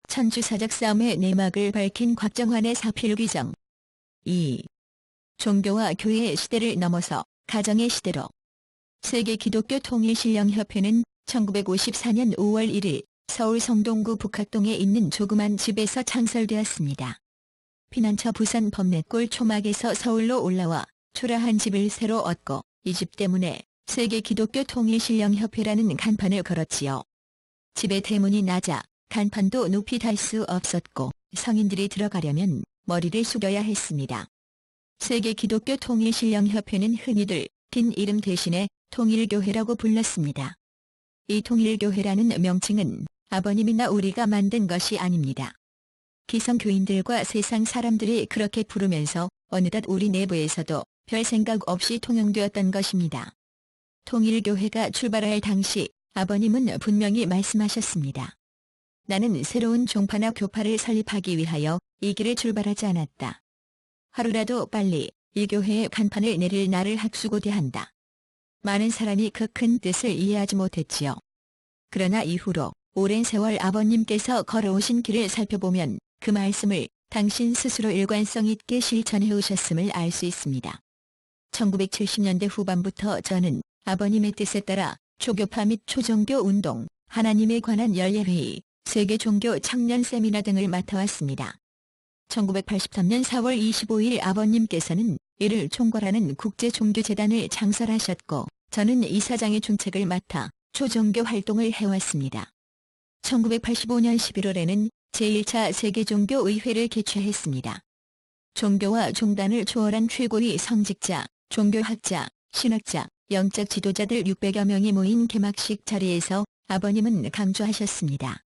천주사적 싸움의 내막을 밝힌 곽정환의 사필규정. 2. 종교와 교회의 시대를 넘어서 가정의 시대로. 세계기독교통일신령협회는 1954년 5월 1일 서울 성동구 북학동에 있는 조그만 집에서 창설되었습니다. 피난처 부산 범내골 초막에서 서울로 올라와 초라한 집을 새로 얻고 이 집 때문에 세계기독교통일신령협회라는 간판을 걸었지요. 집의 대문이 낮아 간판도 높이 달 수 없었고 성인들이 들어가려면 머리를 숙여야 했습니다. 세계기독교통일신령협회는 흔히들 긴 이름 대신에 통일교회라고 불렀습니다. 이 통일교회라는 명칭은 아버님이나 우리가 만든 것이 아닙니다. 기성교인들과 세상 사람들이 그렇게 부르면서 어느덧 우리 내부에서도 별 생각 없이 통용되었던 것입니다. 통일교회가 출발할 당시 아버님은 분명히 말씀하셨습니다. 나는 새로운 종파나 교파를 설립하기 위하여 이 길을 출발하지 않았다. 하루라도 빨리 이 교회의 간판을 내릴 날을 학수고대한다. 많은 사람이 그 큰 뜻을 이해하지 못했지요. 그러나 이후로 오랜 세월 아버님께서 걸어오신 길을 살펴보면 그 말씀을 당신 스스로 일관성 있게 실천해 오셨음을 알 수 있습니다. 1970년대 후반부터 저는 아버님의 뜻에 따라 초교파 및 초종교 운동, 하나님에 관한 연례회의, 세계종교 청년 세미나 등을 맡아왔습니다. 1983년 4월 25일 아버님께서는 이를 총괄하는 국제종교재단을 창설하셨고 저는 이사장의 중책을 맡아 초종교 활동을 해왔습니다. 1985년 11월에는 제1차 세계종교의회를 개최했습니다. 종교와 종단을 초월한 최고의 성직자, 종교학자, 신학자, 영적 지도자들 600여 명이 모인 개막식 자리에서 아버님은 강조하셨습니다.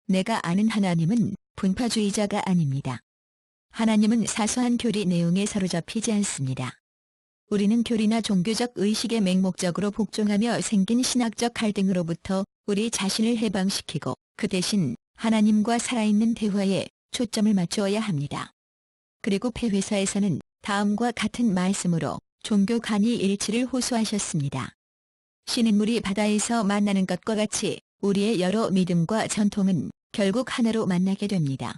내가 아는 하나님은 분파주의자가 아닙니다. 하나님은 사소한 교리 내용에 사로잡히지 않습니다. 우리는 교리나 종교적 의식의 맹목적으로 복종하며 생긴 신학적 갈등으로부터 우리 자신을 해방시키고 그 대신 하나님과 살아있는 대화에 초점을 맞추어야 합니다. 그리고 폐회사에서는 다음과 같은 말씀으로 종교 간이 일치를 호소하셨습니다. 신인물이 바다에서 만나는 것과 같이 우리의 여러 믿음과 전통은 결국 하나로 만나게 됩니다.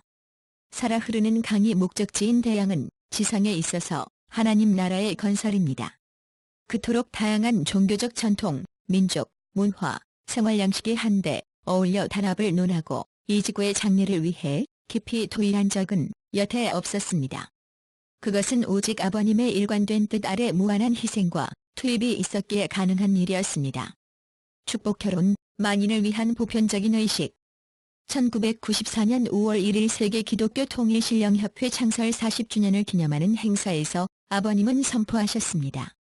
살아 흐르는 강이 목적지인 대양은 지상에 있어서 하나님 나라의 건설입니다. 그토록 다양한 종교적 전통, 민족, 문화, 생활 양식이 한데 어울려 단합을 논하고 이 지구의 장래를 위해 깊이 토의한 적은 여태 없었습니다. 그것은 오직 아버님의 일관된 뜻 아래 무한한 희생과 투입이 있었기에 가능한 일이었습니다. 축복결혼, 만인을 위한 보편적인 의식. 1994년 5월 1일 세계기독교통일신령협회 창설 40주년을 기념하는 행사에서 아버님은 선포하셨습니다.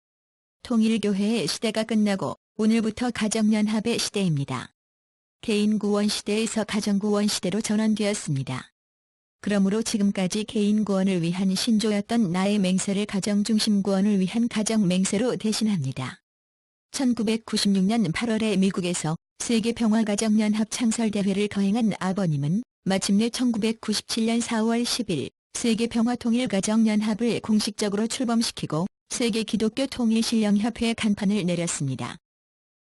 통일교회의 시대가 끝나고 오늘부터 가정연합의 시대입니다. 개인구원 시대에서 가정구원 시대로 전환되었습니다. 그러므로 지금까지 개인구원을 위한 신조였던 나의 맹세를 가정중심구원을 위한 가정맹세로 대신합니다. 1996년 8월에 미국에서 세계평화가정연합 창설대회를 거행한 아버님은 마침내 1997년 4월 10일 세계평화통일가정연합을 공식적으로 출범시키고 세계기독교통일신령협회의 간판을 내렸습니다.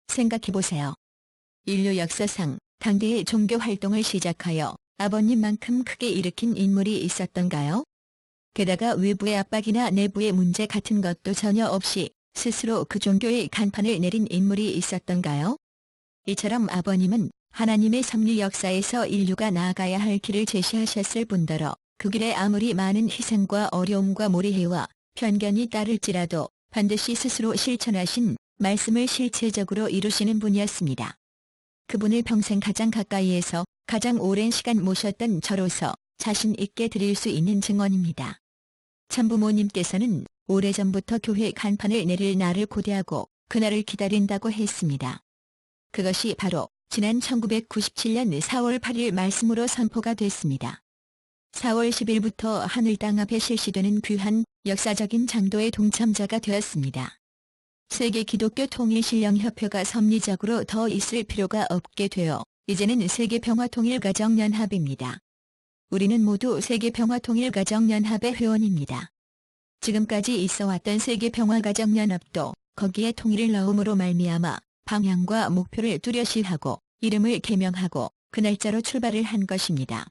생각해보세요. 인류 역사상 당대의 종교활동을 시작하여 아버님만큼 크게 일으킨 인물이 있었던가요? 게다가 외부의 압박이나 내부의 문제 같은 것도 전혀 없이 스스로 그 종교의 간판을 내린 인물이 있었던가요? 이처럼 아버님은 하나님의 섭리 역사에서 인류가 나아가야 할 길을 제시하셨을 뿐더러 그 길에 아무리 많은 희생과 어려움과 모리해와 편견이 따를지라도 반드시 스스로 실천하신 말씀을 실체적으로 이루시는 분이었습니다. 그분을 평생 가장 가까이에서 가장 오랜 시간 모셨던 저로서 자신 있게 드릴 수 있는 증언입니다. 참부모님께서는 오래전부터 교회 간판을 내릴 날을 고대하고 그날을 기다린다고 했습니다. 그것이 바로 지난 1997년 4월 8일 말씀으로 선포가 됐습니다. 4월 10일부터 하늘 땅 앞에 실시되는 귀한 역사적인 장도의 동참자가 되었습니다. 세계기독교통일신령협회가 섭리적으로 더 있을 필요가 없게 되어 이제는 세계평화통일가정연합입니다. 우리는 모두 세계평화통일가정연합의 회원입니다. 지금까지 있어왔던 세계평화가정연합도 거기에 통일을 넣음으로 말미암아 방향과 목표를 뚜렷이 하고 이름을 개명하고 그 날짜로 출발을 한 것입니다.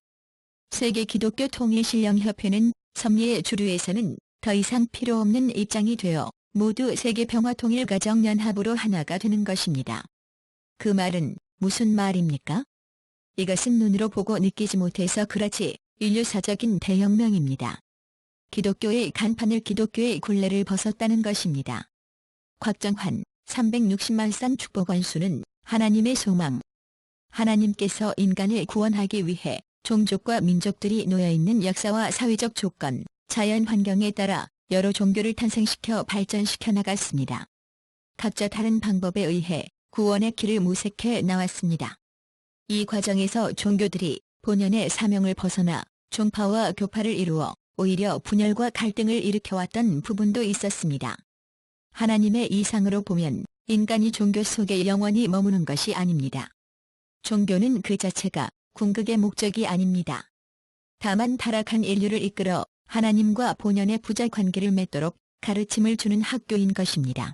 세계 기독교 통일신령협회는 섭리의 주류에서는 더 이상 필요 없는 입장이 되어 모두 세계 평화통일가정연합으로 하나가 되는 것입니다. 그 말은 무슨 말입니까? 이것은 눈으로 보고 느끼지 못해서 그렇지 인류사적인 대혁명입니다. 기독교의 간판을 기독교의 굴레를 벗었다는 것입니다. 곽정환 360만 쌍 축복원수는 하나님의 소망. 하나님께서 인간을 구원하기 위해 종족과 민족들이 놓여있는 역사와 사회적 조건, 자연 환경에 따라 여러 종교를 탄생시켜 발전시켜 나갔습니다. 각자 다른 방법에 의해 구원의 길을 모색해 나왔습니다. 이 과정에서 종교들이 본연의 사명을 벗어나 종파와 교파를 이루어 오히려 분열과 갈등을 일으켜왔던 부분도 있었습니다. 하나님의 이상으로 보면 인간이 종교 속에 영원히 머무는 것이 아닙니다. 종교는 그 자체가 궁극의 목적이 아닙니다. 다만 타락한 인류를 이끌어 하나님과 본연의 부자 관계를 맺도록 가르침을 주는 학교인 것입니다.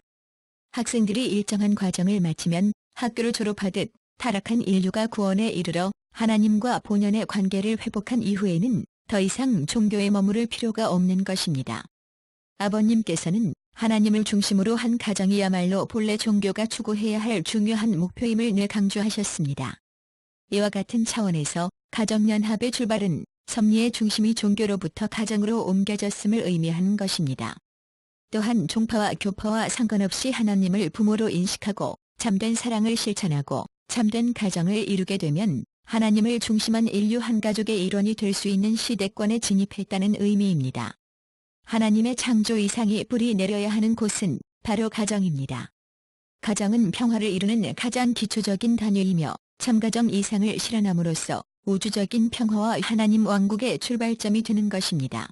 학생들이 일정한 과정을 마치면 학교를 졸업하듯 타락한 인류가 구원에 이르러 하나님과 본연의 관계를 회복한 이후에는 더 이상 종교에 머무를 필요가 없는 것입니다. 아버님께서는 하나님을 중심으로 한 가정이야말로 본래 종교가 추구해야 할 중요한 목표임을 늘 강조하셨습니다. 이와 같은 차원에서 가정연합의 출발은 섭리의 중심이 종교로부터 가정으로 옮겨졌음을 의미하는 것입니다. 또한 종파와 교파와 상관없이 하나님을 부모로 인식하고 참된 사랑을 실천하고 참된 가정을 이루게 되면 하나님을 중심한 인류 한 가족의 일원이 될 수 있는 시대권에 진입했다는 의미입니다. 하나님의 창조 이상이 뿌리 내려야 하는 곳은 바로 가정입니다. 가정은 평화를 이루는 가장 기초적인 단위이며 참가정 이상을 실현함으로써 우주적인 평화와 하나님 왕국의 출발점이 되는 것입니다.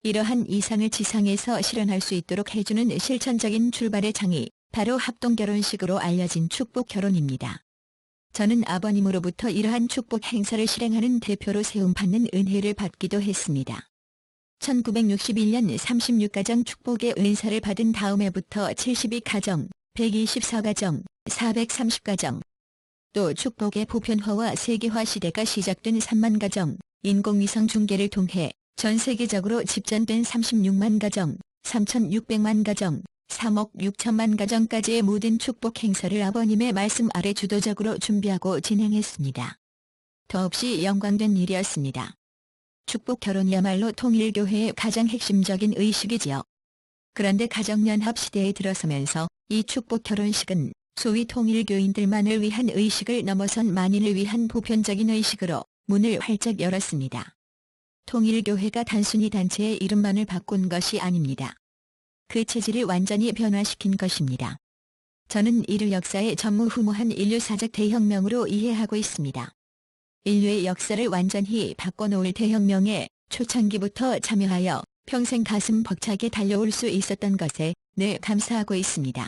이러한 이상을 지상에서 실현할 수 있도록 해주는 실천적인 출발의 장이 바로 합동결혼식으로 알려진 축복결혼입니다. 저는 아버님으로부터 이러한 축복 행사를 실행하는 대표로 세움받는 은혜를 받기도 했습니다. 1961년 36가정 축복의 은사를 받은 다음 해부터 72가정, 124가정, 430가정, 또 축복의 보편화와 세계화 시대가 시작된 3만 가정, 인공위성 중계를 통해 전 세계적으로 집전된 36만 가정, 3,600만 가정, 3억 6천만 가정까지의 모든 축복 행사를 아버님의 말씀 아래 주도적으로 준비하고 진행했습니다. 더없이 영광된 일이었습니다. 축복 결혼이야말로 통일교회의 가장 핵심적인 의식이지요. 그런데 가정연합 시대에 들어서면서 이 축복 결혼식은 소위 통일교인들만을 위한 의식을 넘어선 만인을 위한 보편적인 의식으로 문을 활짝 열었습니다. 통일교회가 단순히 단체의 이름만을 바꾼 것이 아닙니다. 그 체질을 완전히 변화시킨 것입니다. 저는 이를 역사의 전무후무한 인류사적 대혁명으로 이해하고 있습니다. 인류의 역사를 완전히 바꿔놓을 대혁명에 초창기부터 참여하여 평생 가슴 벅차게 달려올 수 있었던 것에 늘 감사하고 있습니다.